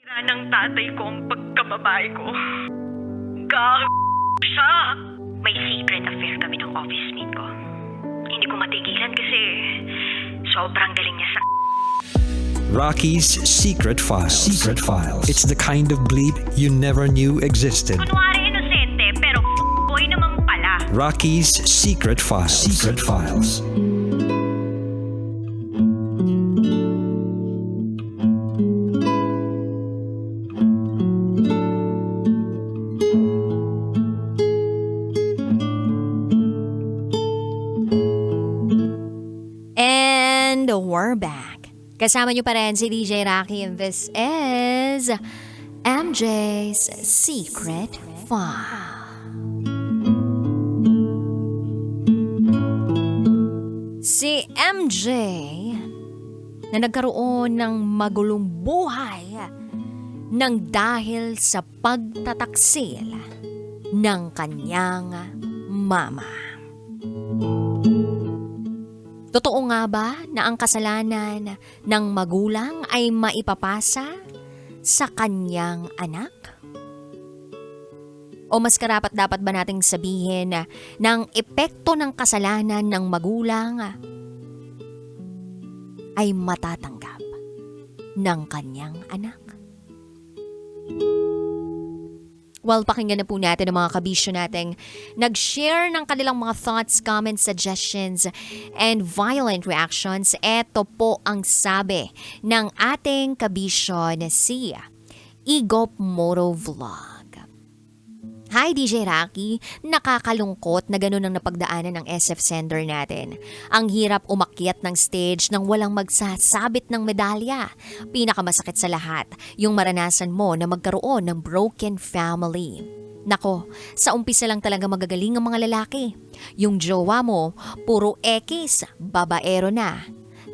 Ng tatay ko ang pagkababae ko. Siya. May secret affair kami ng office mate ko. Hindi ko matigilan kasi sobrang galing niya sa... Rocky's Secret Files. Secret Files. It's the kind of bleep you never knew existed. Kunwari inosente pero boy naman pala. Rocky's Secret Files. Secret Files. And we're back. Kasama niyo pa rin si DJ Rocky and this is MJ's Secret File. Si MJ na nagkaroon ng magulong buhay nang dahil sa pagtataksil ng kanyang mama. Totoo nga ba na ang kasalanan ng magulang ay maipapasa sa kanyang anak? O mas karapat dapat ba nating sabihin na ang epekto ng kasalanan ng magulang ay matatanggap ng kanyang anak? Well, pakinggan na po natin ang mga kabisyo nating nag-share ng kanilang mga thoughts, comments, suggestions, and violent reactions. Ito po ang sabi ng ating kabisyo na si Igop Moro Vlog. Hi DJ Rocky, nakakalungkot na ganun ang napagdaanan ng SF sender natin. Ang hirap umakyat ng stage nang walang magsasabit ng medalya. Pinakamasakit sa lahat, yung maranasan mo na magkaroon ng broken family. Nako, sa umpisa lang talaga magagaling ang mga lalaki. Yung jowa mo, puro ekis, babaero na.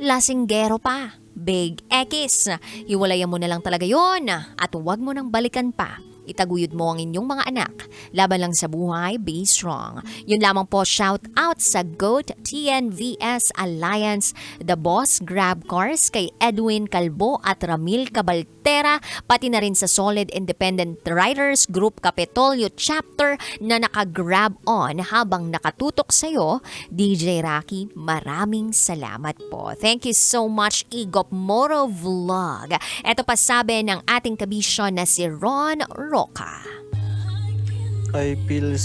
Lasinggero pa, big ekis. Hiwalayan mo na lang talaga yon at huwag mo nang balikan pa. Itaguyod mo ang inyong mga anak. Laban lang sa buhay, be strong. Yun lamang po, shout out sa GOAT TNVS Alliance, The Boss Grab Cars, kay Edwin Calbo at Ramil Cabaltera, pati na rin sa Solid Independent Riders Group Capitolio Chapter na naka-grab on habang nakatutok sa'yo. DJ Rocky, maraming salamat po. Thank you so much, Igop Moro Vlog. Ito pa sabi ng ating kabisyo na si Ron Roca. I feel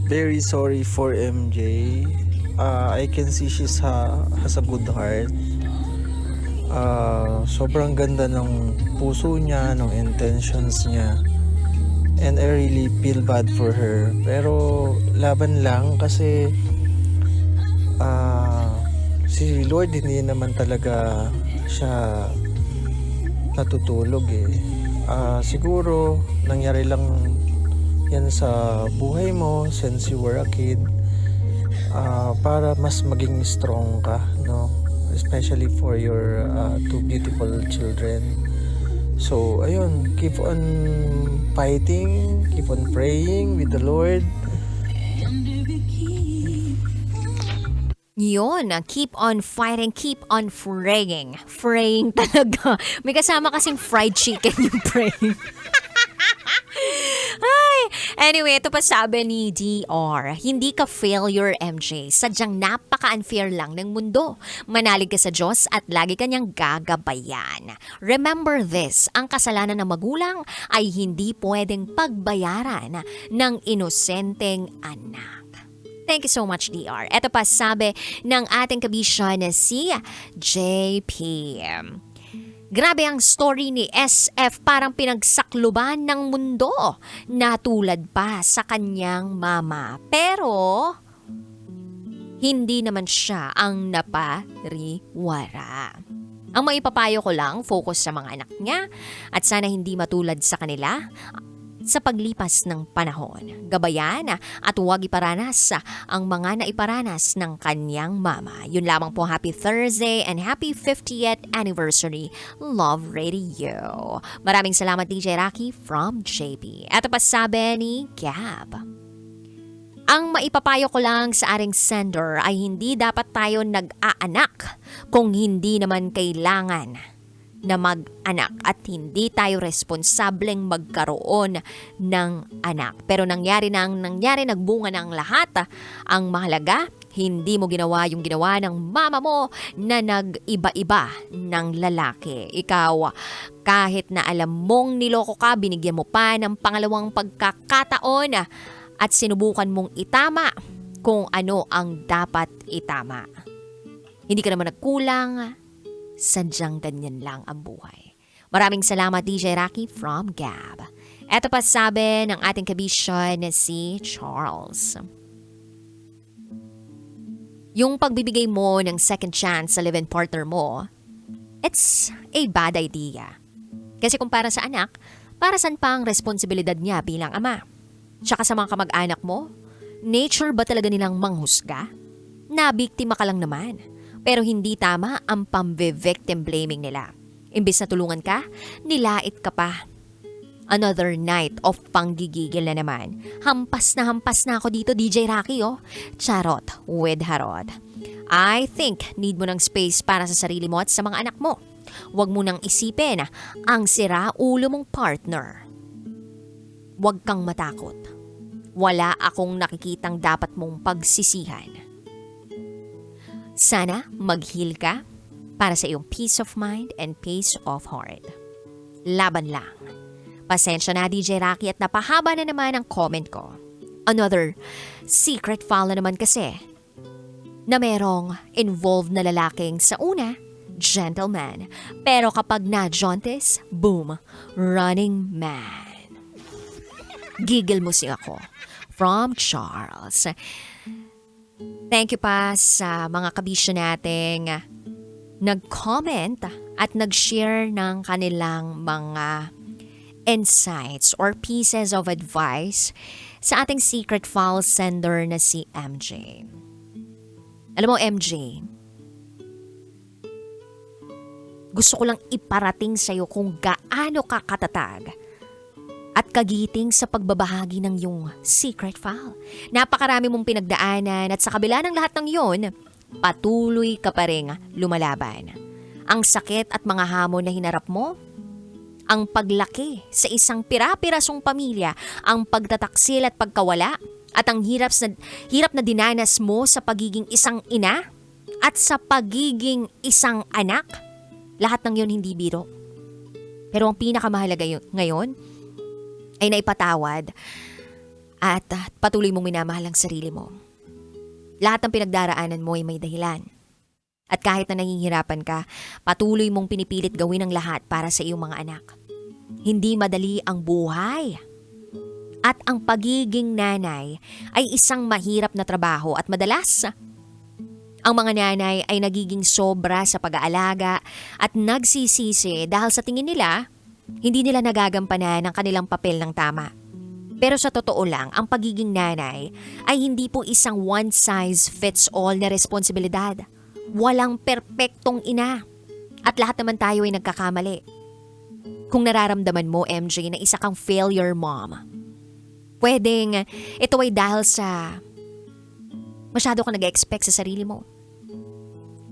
very sorry for MJ. I can see has a good heart. Sobrang ganda ng puso niya, ng intentions niya. And I really feel bad for her. Pero laban lang kasi si Lord hindi naman talaga siya natutulog eh. Siguro nangyari lang yan sa buhay mo since you were a kid, para mas maging strong ka, no? Especially for your two beautiful children. So ayun, keep on fighting, keep on praying with the Lord. Yun, keep on fighting, keep on praying. Praying talaga. May kasama kasing fried chicken yung praying. Ay, anyway, ito pa sabi ni DR, hindi ka failure MJ, sadyang napaka-unfair lang ng mundo. Manalig ka sa Diyos at lagi kanyang gagabayan. Remember this, ang kasalanan ng magulang ay hindi pwedeng pagbayaran ng inosenteng anak. Thank you so much, DR. Ito pa sabi ng ating kabisya na si JP. Grabe ang story ni SF, parang pinagsakluban ng mundo. Natulad pa sa kanyang mama. Pero hindi naman siya ang napariwara. Ang maipapayo ko lang, focus sa mga anak niya at sana hindi matulad sa kanila sa paglipas ng panahon. Gabayan at huwag iparanas ang mga naiparanas ng kanyang mama. Yun lamang po, happy Thursday and happy 50th anniversary Love Radio. Maraming salamat DJ Rocky from JP. Ito pa sabi ni Gab. Ang maipapayo ko lang sa ating sender ay hindi dapat tayo nag-aanak kung hindi naman kailangan na mag-anak at hindi tayo responsableng magkaroon ng anak. Pero nangyari na ang nangyari, nagbunga na ang lahat. Ang mahalaga, hindi mo ginawa yung ginawa ng mama mo na nag-iba-iba ng lalaki. Ikaw, kahit na alam mong niloko ka, binigyan mo pa ng pangalawang pagkakataon at sinubukan mong itama kung ano ang dapat itama. Hindi ka naman nagkulang, sadyang ganyan lang ang buhay. Maraming salamat DJ Rocky from Gab. Eto pa sabi ng ating kabisyon na si Charles. Yung pagbibigay mo ng second chance sa live-in partner mo, it's a bad idea. Kasi kung para sa anak, para saan pa ang responsibilidad niya bilang ama? Tsaka sa mga kamag-anak mo, nature ba talaga nilang manghusga? Nabiktima ka lang naman. Pero hindi tama ang pambe-victim blaming nila. Imbis na tulungan ka, nilait ka pa. Another night of panggigigil na naman. Hampas na ako dito, DJ Rocky, oh. Charot with harot. I think need mo ng space para sa sarili mo at sa mga anak mo. Huwag mo nang isipin ang sira-ulo mong partner. Huwag kang matakot. Wala akong nakikitang dapat mong pagsisihan. Sana mag-heal ka para sa iyong peace of mind and peace of heart. Laban lang. Pasensya na DJ Rocky at napahaba na naman ang comment ko. Another secret file na naman kasi na merong involved na lalaking sa una, gentleman. Pero kapag na-jauntis, boom, running man. Gigil mo si ako. From Charles. Thank you pa sa mga kabisyo nating nag-comment at nag-share ng kanilang mga insights or pieces of advice sa ating secret file sender na si MJ. Alam mo MJ, gusto ko lang iparating sa'yo kung gaano ka katatag at kagiting sa pagbabahagi ng iyong secret file. Napakarami mong pinagdaanan at sa kabila ng lahat ng yon, patuloy ka pa rin lumalaban. Ang sakit at mga hamon na hinarap mo, ang paglaki sa isang pira-pirasong pamilya, ang pagtataksil at pagkawala, at ang hirap na dinanas mo sa pagiging isang ina at sa pagiging isang anak, lahat ng yon hindi biro. Pero ang pinakamahalaga ngayon, ay naipatawad at patuloy mong minamahal ang sarili mo. Lahat ng pinagdaraanan mo ay may dahilan. At kahit na nangihirapan ka, patuloy mong pinipilit gawin ang lahat para sa iyong mga anak. Hindi madali ang buhay. At ang pagiging nanay ay isang mahirap na trabaho at madalas, ang mga nanay ay nagiging sobra sa pag-aalaga at nagsisisi dahil sa tingin nila, hindi nila nagagampanan ang kanilang papel ng tama. Pero sa totoo lang, ang pagiging nanay ay hindi po isang one-size-fits-all na responsibilidad. Walang perpektong ina. At lahat naman tayo ay nagkakamali. Kung nararamdaman mo, MJ, na isa kang failure mom, pwedeng ito ay dahil sa masyado kang nag-expect sa sarili mo.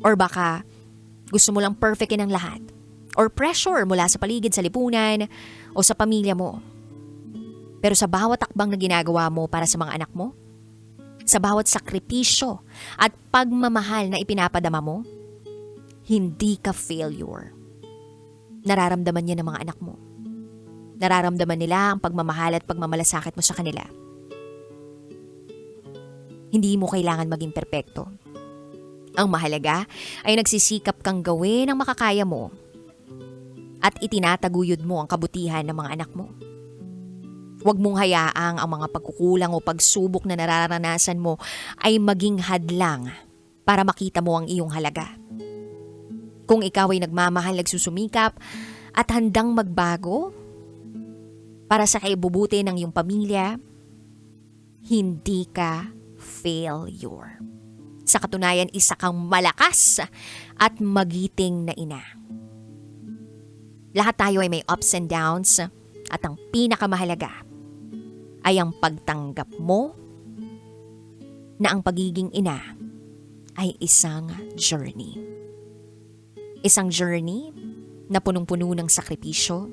Or baka gusto mo lang perfectin ang lahat. Or pressure mula sa paligid, sa lipunan, o sa pamilya mo. Pero sa bawat takbang na ginagawa mo para sa mga anak mo, sa bawat sakripisyo at pagmamahal na ipinapadama mo, hindi ka failure. Nararamdaman yan ng mga anak mo. Nararamdaman nila ang pagmamahal at pagmamalasakit mo sa kanila. Hindi mo kailangan maging perpekto. Ang mahalaga ay nagsisikap kang gawin ang makakaya mo at itinataguyod mo ang kabutihan ng mga anak mo. Huwag mong hayaang ang mga pagkukulang o pagsubok na nararanasan mo ay maging hadlang para makita mo ang iyong halaga. Kung ikaw ay nagmamahal, nagsusumikap at handang magbago para sa kaibubuti ng iyong pamilya, hindi ka failure. Sa katunayan, isa kang malakas at magiting na ina. Lahat tayo ay may ups and downs at ang pinakamahalaga ay ang pagtanggap mo na ang pagiging ina ay isang journey. Isang journey na punong-puno ng sakripisyo,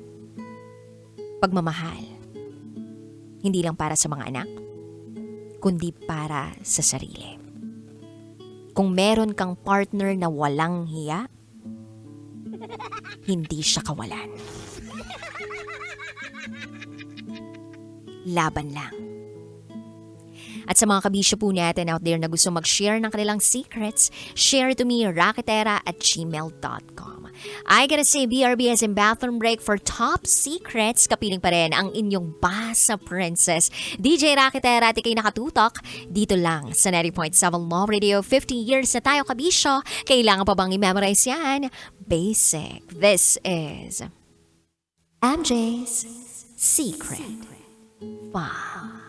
pagmamahal. Hindi lang para sa mga anak, kundi para sa sarili. Kung meron kang partner na walang hiya, hindi siya kawalan. Laban lang. At sa mga kabisyo po natin out there na gusto mag-share ng kanilang secrets, share to me raketera@gmail.com. I gotta say, BRB as in bathroom break for top secrets. Kapiling pa rin ang inyong Basa Princess. DJ Raketera at ikay nakatutok dito lang sa 90.7 Love Radio. 50 years na tayo kabisyo. Kailangan pa bang i-memorize yan? Basic. This is MJ's Secret File.